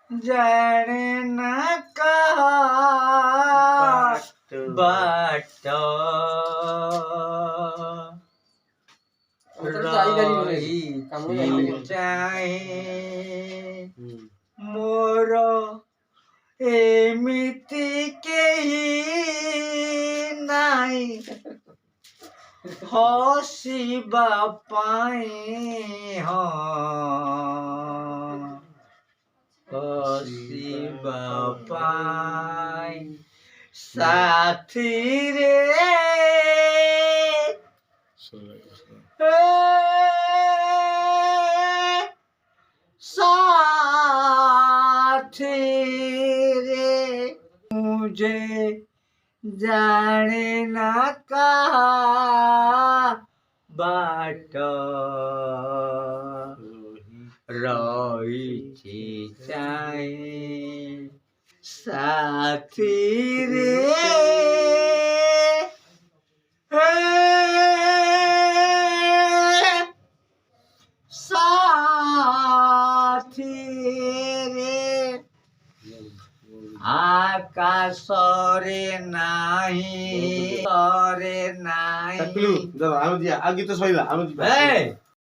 जाने न कहा बाट रही चाहे मोर एमिति केही नाई हसिबा पाए हसिबा पाए साथी रे साथी रे मुझे जाने ना कहा बाट रही चाहे साथी रे साथी रे आकाश रे नाही रे नाही आगे तो सही